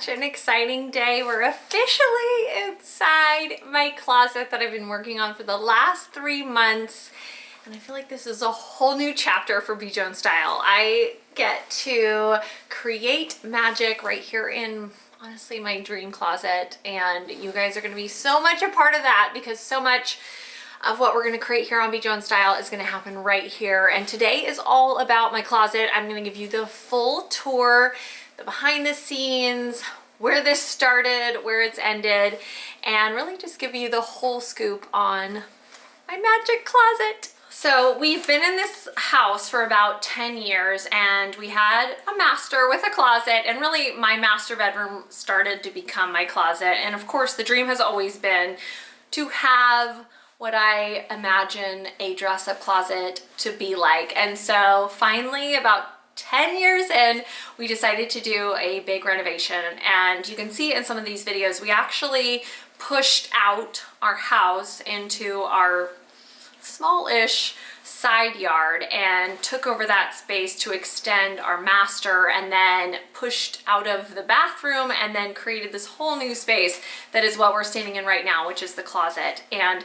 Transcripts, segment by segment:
such an exciting day. We're officially inside my closet that I've been working on for the last 3 months. And I feel like this is a whole new chapter for Be Joan Style. I get to create magic right here in, honestly, my dream closet. And you guys are gonna be so much a part of that because so much of what we're gonna create here on Be Joan Style is gonna happen right here. And today is all about my closet. I'm gonna give you the full tour, the behind the scenes, where this started, where it's ended, and really just give you the whole scoop on my magic closet. So we've been in this house for about 10 years and we had a master with a closet, and really my master bedroom started to become my closet. And of course the dream has always been to have what I imagine a dress-up closet to be like. And so finally, about 10 years in, we decided to do a big renovation. And you can see in some of these videos, we actually pushed out our house into our small-ish side yard and took over that space to extend our master, and then pushed out of the bathroom and then created this whole new space that is what we're standing in right now, which is the closet. And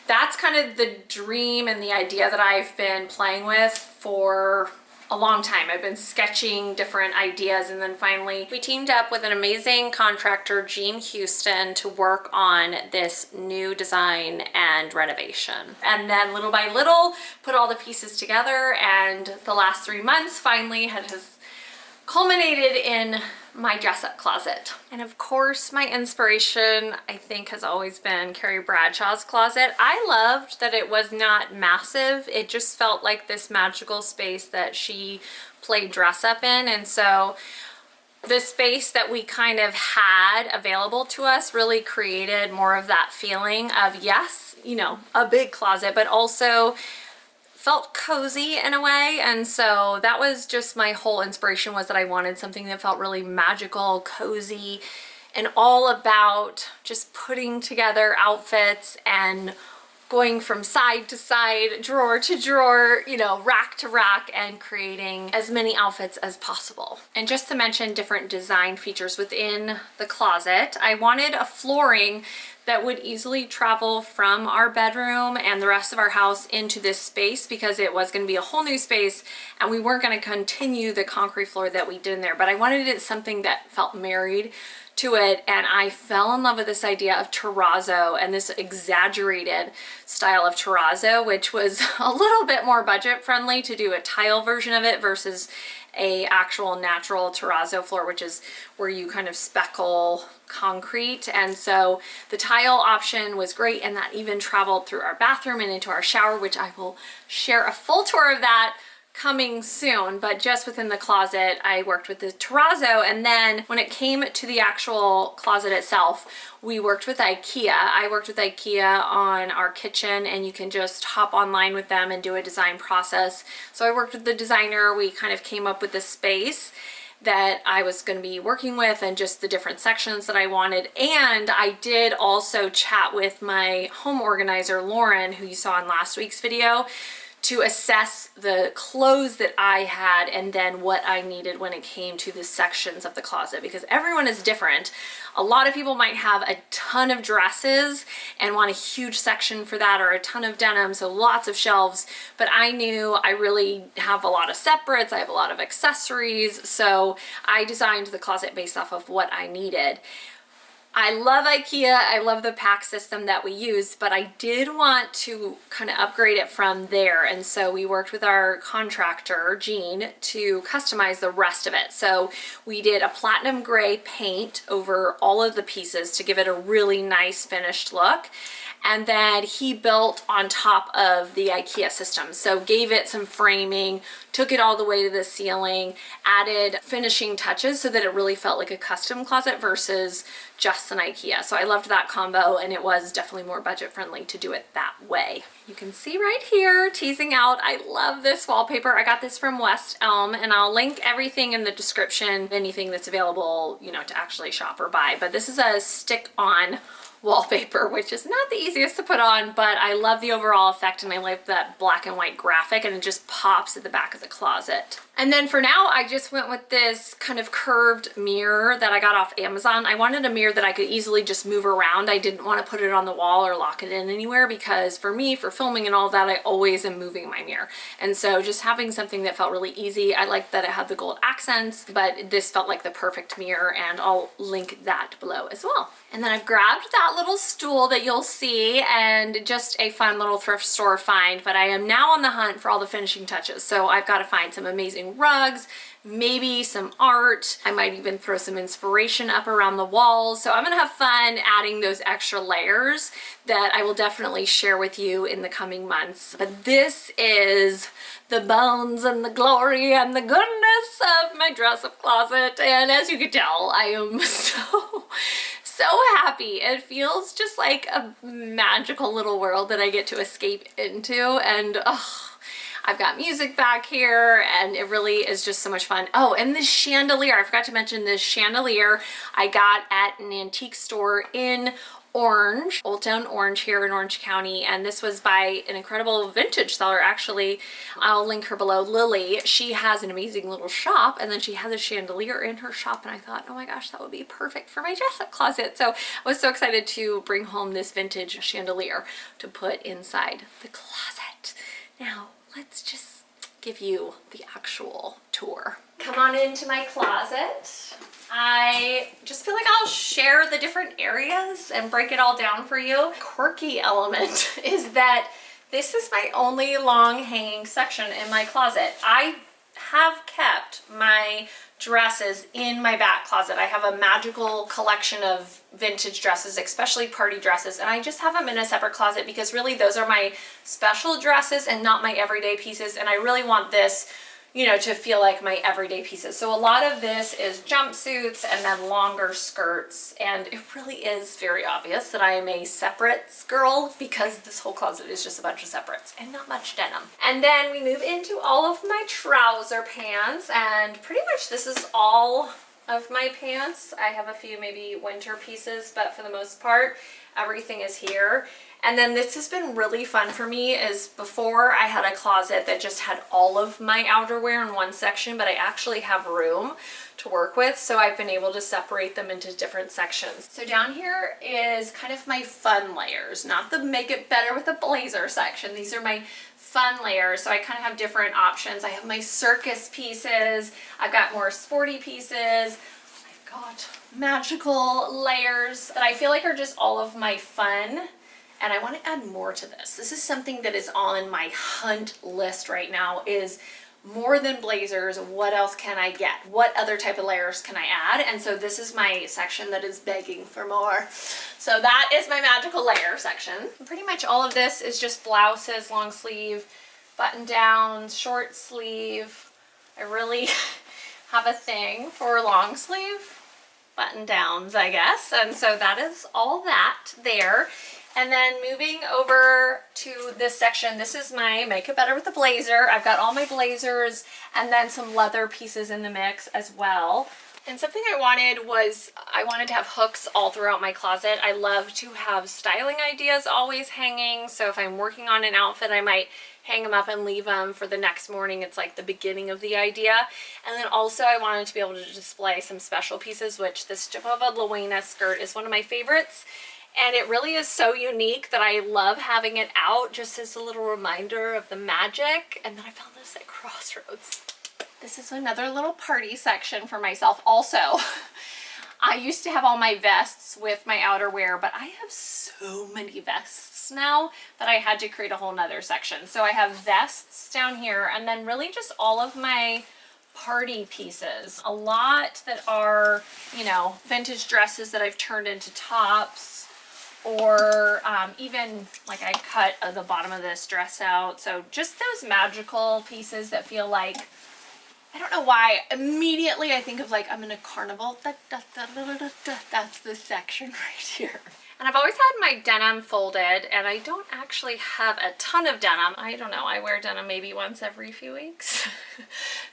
that's kind of the dream and the idea that I've been playing with for a long time. I've been sketching different ideas, and then finally we teamed up with an amazing contractor, Gene Houston, to work on this new design and renovation. And then little by little put all the pieces together, and the last 3 months finally has culminated in my dress-up closet. And of course my inspiration, I think, has always been Carrie Bradshaw's closet. I loved that it was not massive. It just felt like this magical space that she played dress up in. And so the space that we kind of had available to us really created more of that feeling of, yes, you know, a big closet, but also felt cozy in a way. And so that was just my whole inspiration, was that I wanted something that felt really magical, cozy, and all about just putting together outfits and going from side to side, drawer to drawer, you know, rack to rack, and creating as many outfits as possible. And just to mention different design features within the closet, I wanted a flooring that would easily travel from our bedroom and the rest of our house into this space, because it was going to be a whole new space and we weren't going to continue the concrete floor that we did in there. But I wanted it something that felt married to it, and I fell in love with this idea of terrazzo and this exaggerated style of terrazzo, which was a little bit more budget friendly to do a tile version of it versus a actual natural terrazzo floor, which is where you kind of speckle concrete. And so the tile option was great, and that even traveled through our bathroom and into our shower, which I will share a full tour of that coming soon. But just within the closet, I worked with the terrazzo. And then when it came to the actual closet itself, we worked with IKEA. I worked with IKEA on our kitchen, and you can just hop online with them and do a design process. So I worked with the designer. We kind of came up with the space that I was going to be working with and just the different sections that I wanted. And I did also chat with my home organizer, Lauren, who you saw in last week's video, to assess the clothes that I had and then what I needed when it came to the sections of the closet, because everyone is different. A lot of people might have a ton of dresses and want a huge section for that, or a ton of denim, so lots of shelves. But I knew I really have a lot of separates, I have a lot of accessories, so I designed the closet based off of what I needed. I love IKEA, I love the pack system that we use, but I did want to kind of upgrade it from there. And so we worked with our contractor, Gene, to customize the rest of it. So we did a platinum gray paint over all of the pieces to give it a really nice finished look. And then he built on top of the IKEA system. So gave it some framing, took it all the way to the ceiling, added finishing touches so that it really felt like a custom closet versus just an IKEA. So I loved that combo, and it was definitely more budget friendly to do it that way. You can see right here, teasing out, I love this wallpaper. I got this from West Elm, and I'll link everything in the description, anything that's available, you know, to actually shop or buy. But this is a stick-on wallpaper, which is not the easiest to put on, but I love the overall effect, and I like that black and white graphic, and it just pops at the back of the closet. And then for now, I just went with this kind of curved mirror that I got off Amazon. I wanted a mirror that I could easily just move around. I didn't want to put it on the wall or lock it in anywhere because for me, for filming and all that, I always am moving my mirror. And so just having something that felt really easy. I liked that it had the gold accents, but this felt like the perfect mirror, and I'll link that below as well. And then I've grabbed that little stool that you'll see, and just a fun little thrift store find, but I am now on the hunt for all the finishing touches. So I've got to find some amazing rugs, maybe some art. I might even throw some inspiration up around the walls. So I'm gonna have fun adding those extra layers that I will definitely share with you in the coming months. But this is the bones and the glory and the goodness of my dress-up closet. And as you can tell, I am so happy. It feels just like a magical little world that I get to escape into. And I've got music back here, and it really is just so much fun. Oh, and this chandelier, I forgot to mention this chandelier I got at an antique store in Orange, Old Town Orange here in Orange County, and this was by an incredible vintage seller. Actually, I'll link her below, Lily. She has an amazing little shop, and then she has a chandelier in her shop, and I thought, oh my gosh, that would be perfect for my dress-up closet. So I was so excited to bring home this vintage chandelier to put inside the closet. Now, let's just give you the actual tour. Come on into my closet. I just feel like I'll share the different areas and break it all down for you. Quirky element is that this is my only long hanging section in my closet. I have kept my dresses in my back closet. I have a magical collection of vintage dresses, especially party dresses, and I just have them in a separate closet because really those are my special dresses and not my everyday pieces, and I really want this, you know, to feel like my everyday pieces. So a lot of this is jumpsuits and then longer skirts, and it really is very obvious that I am a separates girl because this whole closet is just a bunch of separates and not much denim. And then we move into all of my trouser pants, and pretty much this is all of my pants. I have a few maybe winter pieces, but for the most part, everything is here. And then this has been really fun for me is before I had a closet that just had all of my outerwear in one section, but I actually have room to work with. So I've been able to separate them into different sections. So down here is kind of my fun layers, not the make it better with a blazer section. These are my fun layers. So I kind of have different options. I have my circus pieces. I've got more sporty pieces. I've got magical layers that I feel like are just all of my fun. And I want to add more to this. This is something that is on my hunt list right now, is more than blazers. What else can I get? What other type of layers can I add? And so this is my section that is begging for more. So that is my magical layer section. Pretty much all of this is just blouses, long sleeve, button downs, short sleeve. I really have a thing for long sleeve button downs, I guess. And so that is all that there. And then moving over to this section, this is my Make It Better with a Blazer. I've got all my blazers and then some leather pieces in the mix as well. And something I wanted to have hooks all throughout my closet. I love to have styling ideas always hanging. So if I'm working on an outfit, I might hang them up and leave them for the next morning. It's like the beginning of the idea. And then also I wanted to be able to display some special pieces, which this Jehovah Luena skirt is one of my favorites. And it really is so unique that I love having it out just as a little reminder of the magic. And then I found this at Crossroads. This is another little party section for myself also. I used to have all my vests with my outerwear, but I have so many vests now that I had to create a whole nother section. So I have vests down here, and then really just all of my party pieces. A lot that are, you know, vintage dresses that I've turned into tops, or even like I cut the bottom of this dress out. So just those magical pieces that feel like, I don't know why, immediately I think of like I'm in a carnival. That's the section right here. And I've always had my denim folded, and I don't actually have a ton of denim. I don't know, I wear denim maybe once every few weeks.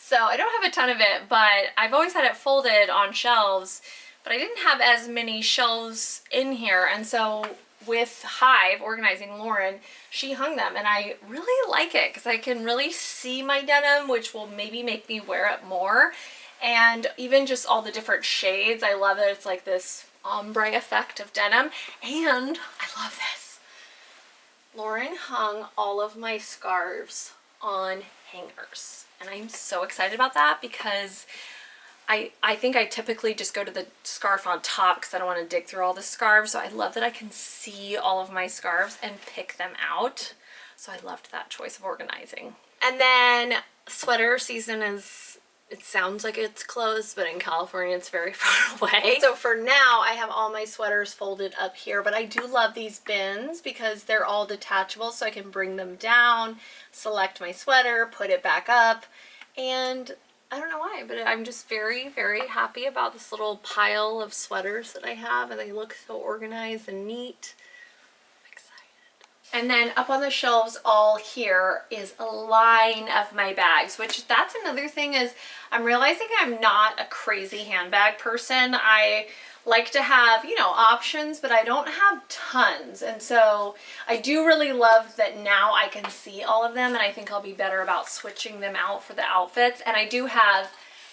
So I don't have a ton of it, but I've always had it folded on shelves, but I didn't have as many shelves in here. And so with Hive, organizing Lauren, she hung them, and I really like it because I can really see my denim, which will maybe make me wear it more. And even just all the different shades, I love it. It's like this ombre effect of denim. And I love this. Lauren hung all of my scarves on hangers, and I'm so excited about that because I think I typically just go to the scarf on top because I don't want to dig through all the scarves. So I love that I can see all of my scarves and pick them out. So I loved that choice of organizing. And then sweater season is, it sounds like it's closed, but in California it's very far away. So for now I have all my sweaters folded up here, but I do love these bins because they're all detachable, so I can bring them down, select my sweater, put it back up, and I don't know why, but I'm just very, very happy about this little pile of sweaters that I have, and they look so organized and neat. I'm excited. And then up on the shelves all here is a line of my bags, which that's another thing is I'm realizing I'm not a crazy handbag person. I like to have, you know, options, but I don't have tons. And so I do really love that now I can see all of them, and I think I'll be better about switching them out for the outfits. And I do have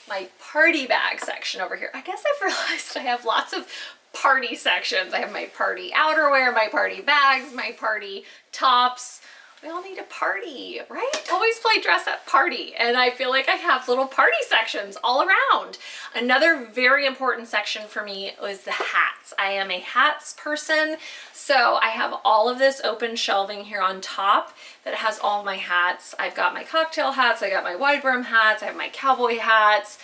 my party bag section over here. I guess I've realized I have lots of party sections. I have my party outerwear, my party bags, my party tops. We all need a party, right? Always play dress up party. And I feel like I have little party sections all around. Another very important section for me was the hats. I am a hats person. So I have all of this open shelving here on top that has all of my hats. I've got my cocktail hats. I got my wide brim hats. I have my cowboy hats.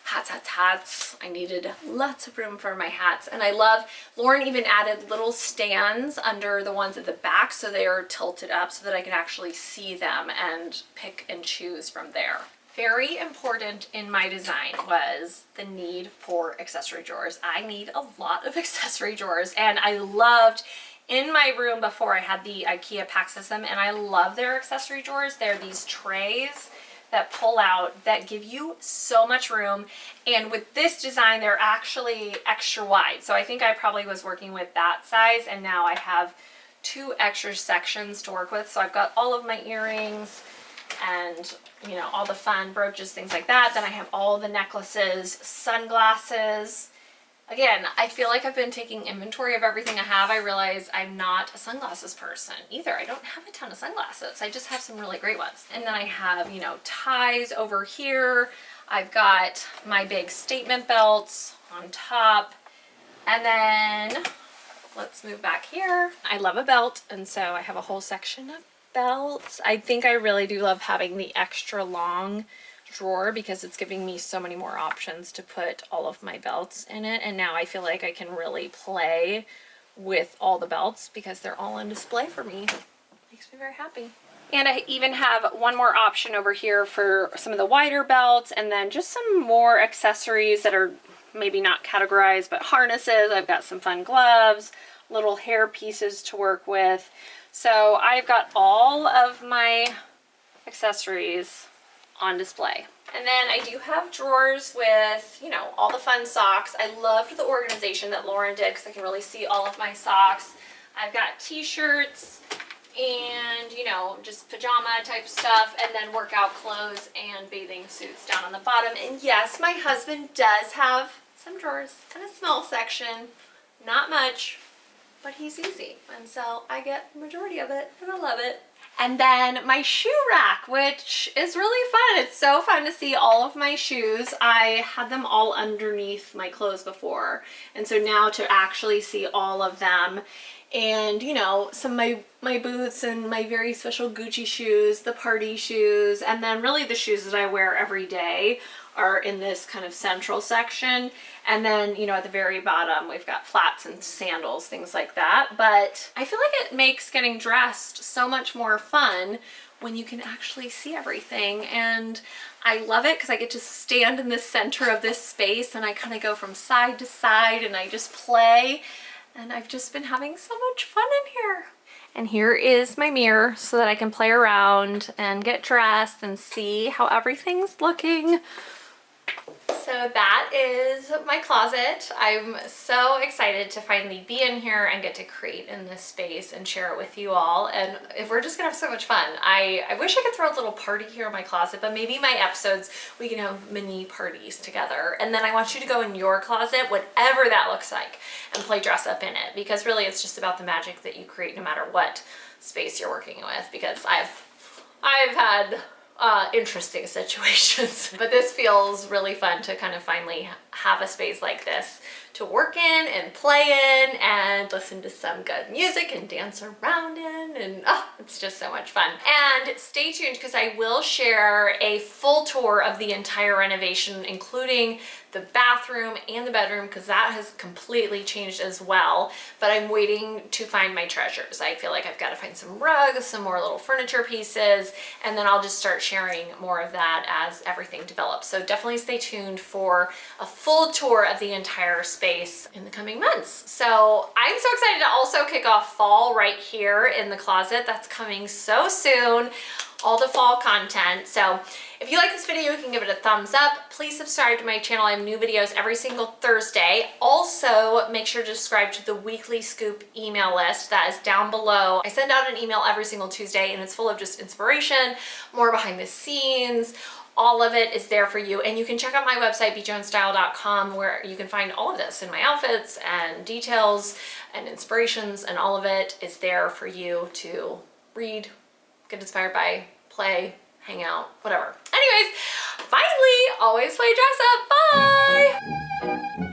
Hats. I needed lots of room for my hats. And I love, Lauren even added little stands under the ones at the back so they are tilted up so that I can actually see them and pick and choose from there. Very important in my design was the need for accessory drawers. I need a lot of accessory drawers, and I loved in my room before I had the IKEA pack system, and I love their accessory drawers. They're these trays that pull out that give you so much room, and with this design they're actually extra wide, so I think I probably was working with that size, and now I have 2 extra sections to work with. So I've got all of my earrings and, you know, all the fun brooches, things like that. Then I have all the necklaces, sunglasses. Again, I feel like I've been taking inventory of everything I have. I realize I'm not a sunglasses person either. I don't have a ton of sunglasses. I just have some really great ones. And then I have, you know, ties over here. I've got my big statement belts on top. And then let's move back here. I love a belt, and so I have a whole section of belts. I think I really do love having the extra long drawer because it's giving me so many more options to put all of my belts in it, and now I feel like I can really play with all the belts because they're all on display for me. Makes me very happy. And I even have one more option over here for some of the wider belts, and then just some more accessories that are maybe not categorized, but harnesses. I've got some fun gloves, little hair pieces to work with. So I've got all of my accessories on display. And then I do have drawers with, you know, all the fun socks. I loved the organization that Lauren did because I can really see all of my socks. I've got t-shirts and, you know, just pajama type stuff, and then workout clothes and bathing suits down on the bottom. And yes, my husband does have some drawers and a small section, not much, but he's easy. And so I get the majority of it, and I love it. And then my shoe rack, which is really fun. It's so fun to see all of my shoes. I had them all underneath my clothes before, and so now to actually see all of them, and, you know, some of my boots and my very special Gucci shoes, the party shoes, and then really the shoes that I wear every day are in this kind of central section. And then, you know, at the very bottom, we've got flats and sandals, things like that. But I feel like it makes getting dressed so much more fun when you can actually see everything. And I love it because I get to stand in the center of this space and I kind of go from side to side and I just play. And I've just been having so much fun in here. And here is my mirror so that I can play around and get dressed and see how everything's looking. So that is my closet. I'm so excited to finally be in here and get to create in this space and share it with you all. And if we're just gonna have so much fun. I wish I could throw a little party here in my closet, but maybe my episodes, we can have mini parties together. And then I want you to go in your closet, whatever that looks like, and play dress up in it. Because really it's just about the magic that you create no matter what space you're working with, because I've had interesting situations, but this feels really fun to kind of finally have a space like this to work in and play in and listen to some good music and dance around in, and it's just so much fun. And stay tuned because I will share a full tour of the entire renovation, including the bathroom and the bedroom, because that has completely changed as well. But I'm waiting to find my treasures. I feel like I've got to find some rugs, some more little furniture pieces, and then I'll just start sharing more of that as everything develops. So definitely stay tuned for a full tour of the entire space in the coming months. So I'm so excited to also kick off fall right here in the closet. That's coming so soon. All the fall content. So if you like this video, you can give it a thumbs up. Please subscribe to my channel. I have new videos every single Thursday. Also, make sure to subscribe to the weekly scoop email list that is down below. I send out an email every single Tuesday and it's full of just inspiration, more behind the scenes. All of it is there for you. And you can check out my website, bjonesstyle.com, where you can find all of this in my outfits and details and inspirations, and all of it is there for you to read, get inspired by, play, hang out, whatever. Anyways, finally, always play dress up. Bye!